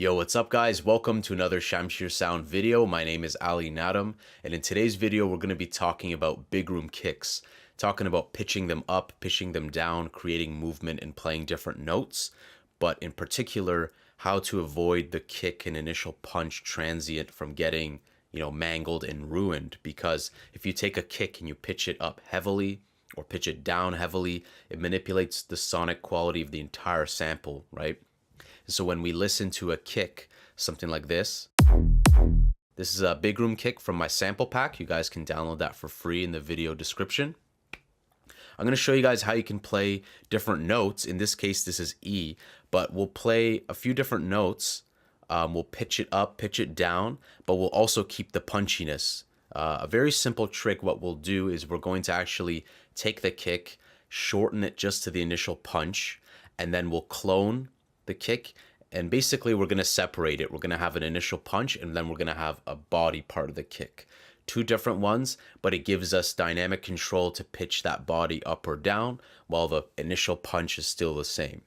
Yo, what's up guys? Welcome to another Shamshir Sound video. My name is Ali Nadem, and in today's video we're going to be talking about big room kicks, talking about pitching them up, pitching them down, creating movement and playing different notes, but in particular how to avoid the kick and initial punch transient from getting, mangled and ruined, because if you take a kick and you pitch it up heavily or pitch it down heavily, it manipulates the sonic quality of the entire sample, right? So when we listen to a kick, something like this is a big room kick from my sample pack. You guys can download that for free in the video description. I'm going to show you guys how you can play different notes. In this case, this is E, but we'll play a few different notes. We'll pitch it up, pitch it down, but we'll also keep the punchiness. A very simple trick, what we'll do is we're going to actually take the kick, shorten it just to the initial punch, and then we'll clone the kick, and basically we're going to separate it. We're going to have an initial punch and then we're going to have a body part of the kick. Two different ones, but it gives us dynamic control to pitch that body up or down while the initial punch is still the same.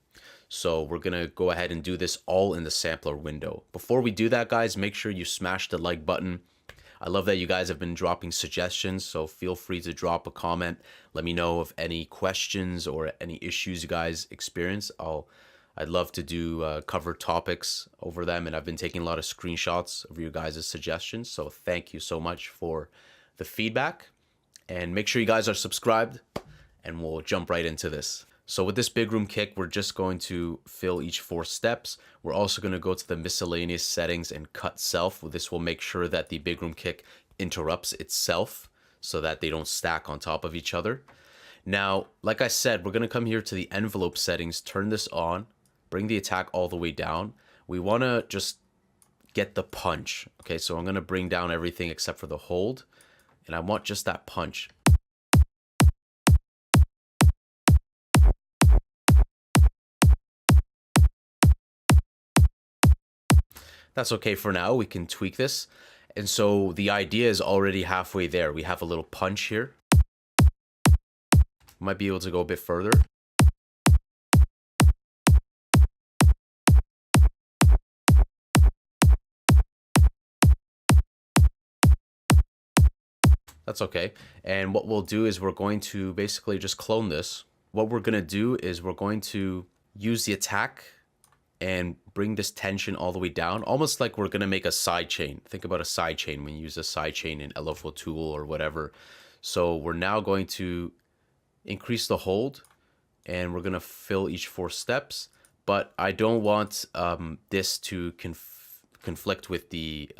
So we're going to go ahead and do this all in the sampler window. Before we do that, guys, make sure you smash the like button. I love that you guys have been dropping suggestions, so feel free to drop a comment. Let me know of any questions or any issues you guys experience. I'd love to do cover topics over them, and I've been taking a lot of screenshots of your guys' suggestions, so thank you so much for the feedback. And make sure you guys are subscribed, and we'll jump right into this. So with this big room kick, we're just going to fill each 4 steps. We're also going to go to the miscellaneous settings and cut self. This will make sure that the big room kick interrupts itself so that they don't stack on top of each other. Now, like I said, we're going to come here to the envelope settings, turn this on, bring the attack all the way down. We want to just get the punch. Okay, so I'm going to bring down everything except for the hold, and I want just that punch. That's okay for now. We can tweak this. And so the idea is already halfway there. We have a little punch here. Might be able to go a bit further. That's okay. And what we'll do is we're going to basically just clone this. What we're going to do is we're going to use the attack and bring this tension all the way down, almost like we're going to make a side chain. Think about a side chain when you use a side chain in LFO tool or whatever. So we're now going to increase the hold, and we're going to fill each 4 steps. But I don't want this to conflict with the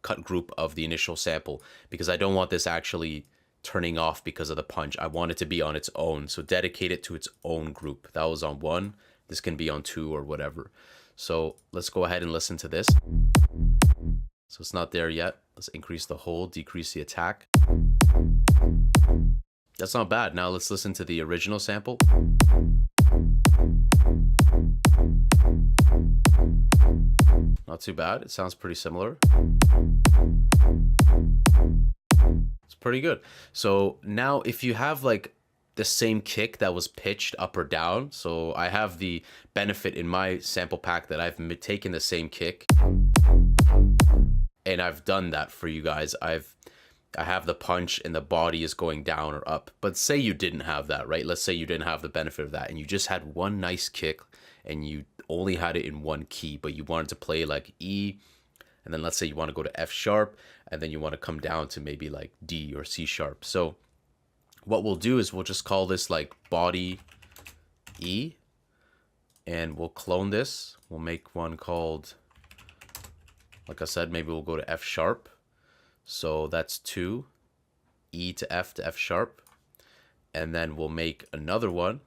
cut group of the initial sample, because I don't want this actually turning off because of the punch. I want it to be on its own, so dedicate it to its own group. That was on 1, this can be on 2 or whatever. So let's go ahead and listen to this. So it's not there yet. Let's increase the hold, decrease the attack. That's not bad. Now let's listen to the original sample. Not too bad. It sounds pretty similar. It's pretty good. So now if you have like the same kick that was pitched up or down, so I have the benefit in my sample pack that I've taken the same kick and I've done that for you guys. I have the punch and the body is going down or up. But say you didn't have that, right? Let's say you didn't have the benefit of that and you just had one nice kick and you only had it in one key, but you wanted to play like E, and then let's say you want to go to F sharp, and then you want to come down to maybe like D or C sharp. So what we'll do is we'll just call this like body E, and we'll clone this. We'll make one called, like I said, maybe we'll go to F sharp. So that's 2, E to F sharp. And then we'll make another one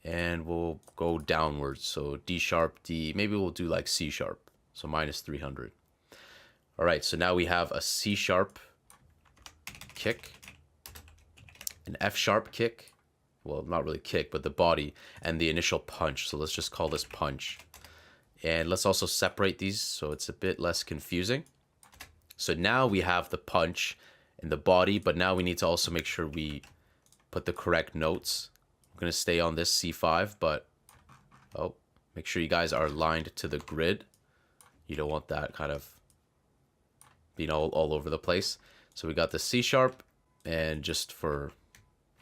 and we'll go downwards. So D sharp, D, maybe we'll do like C sharp. So minus 300. All right, so now we have a C sharp kick, an F sharp kick, well, not really kick, but the body, and the initial punch. So let's just call this punch. And let's also separate these so it's a bit less confusing. So now we have the punch and the body, but now we need to also make sure we put the correct notes. We're going to stay on this C5, but make sure you guys are aligned to the grid. You don't want that kind of being all over the place. So we got the C sharp, and just for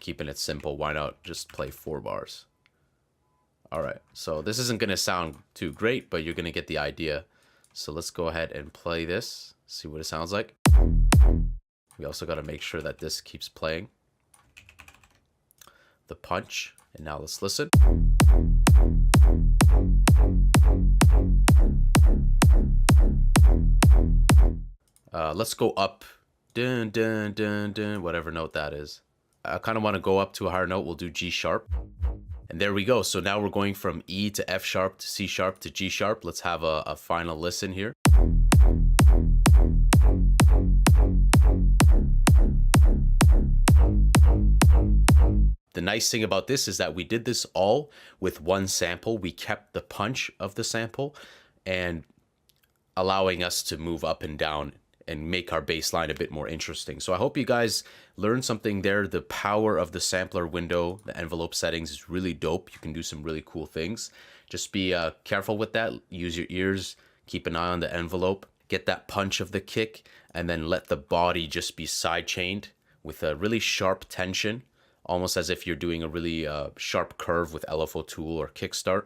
keeping it simple, why not just play 4 bars? All right, so this isn't going to sound too great, but you're going to get the idea. So let's go ahead and play this, see what it sounds like. We also got to make sure that this keeps playing. The punch, and now let's listen. Let's go up, dun, dun, dun, dun, whatever note that is. I kind of want to go up to a higher note. We'll do G sharp. And there we go. So now we're going from E to F sharp to C sharp to G sharp. Let's have a final listen here. The nice thing about this is that we did this all with one sample. We kept the punch of the sample and allowing us to move up and down and make our bass line a bit more interesting. So I hope you guys learned something there. The power of the sampler window, the envelope settings is really dope. You can do some really cool things. Just be careful with that. Use your ears, keep an eye on the envelope, get that punch of the kick, and then let the body just be side chained with a really sharp tension, almost as if you're doing a really sharp curve with LFO tool or kickstart.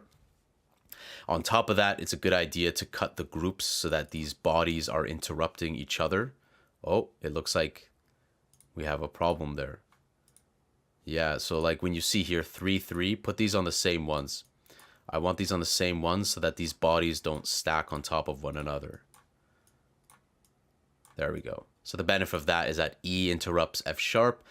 On top of that, it's a good idea to cut the groups so that these bodies are interrupting each other. Oh, it looks like we have a problem there. Yeah, so like when you see here 3, 3, put these on the same ones. I want these on the same ones so that these bodies don't stack on top of one another. There we go. So the benefit of that is that E interrupts F sharp,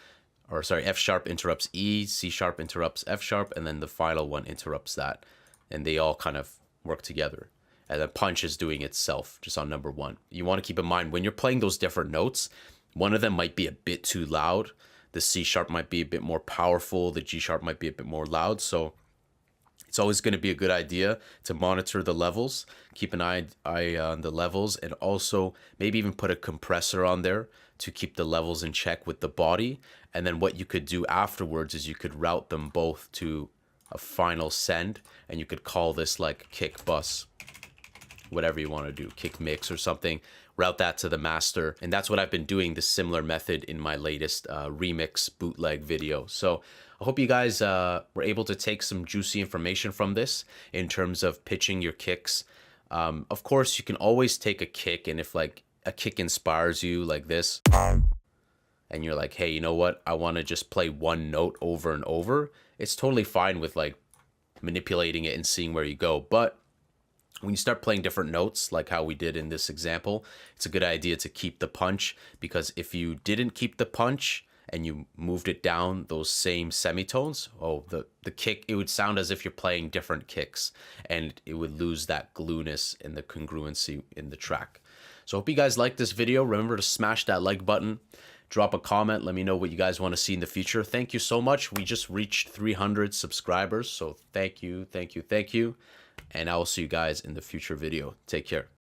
or sorry, F sharp interrupts E, C sharp interrupts F sharp, and then the final one interrupts that. And they all kind of work together. And then punch is doing itself just on number 1. You want to keep in mind when you're playing those different notes, one of them might be a bit too loud. The C sharp might be a bit more powerful. The G sharp might be a bit more loud. So it's always going to be a good idea to monitor the levels, keep an eye on the levels, and also maybe even put a compressor on there to keep the levels in check with the body. And then what you could do afterwards is you could route them both to a final send, and you could call this like kick bus, whatever you want to do, kick mix or something, route that to the master. And that's what I've been doing, this similar method in my latest remix bootleg video. So I hope you guys were able to take some juicy information from this in terms of pitching your kicks. Of course, you can always take a kick, and if like a kick inspires you like this, and you're like, hey, you know what? I want to just play one note over and over. It's totally fine with like manipulating it and seeing where you go. But when you start playing different notes, like how we did in this example, it's a good idea to keep the punch, because if you didn't keep the punch and you moved it down those same semitones, oh, the kick, it would sound as if you're playing different kicks, and it would lose that glueness and the congruency in the track. So I hope you guys liked this video. Remember to smash that like button. Drop a comment. Let me know what you guys want to see in the future. Thank you so much. We just reached 300 subscribers. So thank you, thank you, thank you. And I will see you guys in the future video. Take care.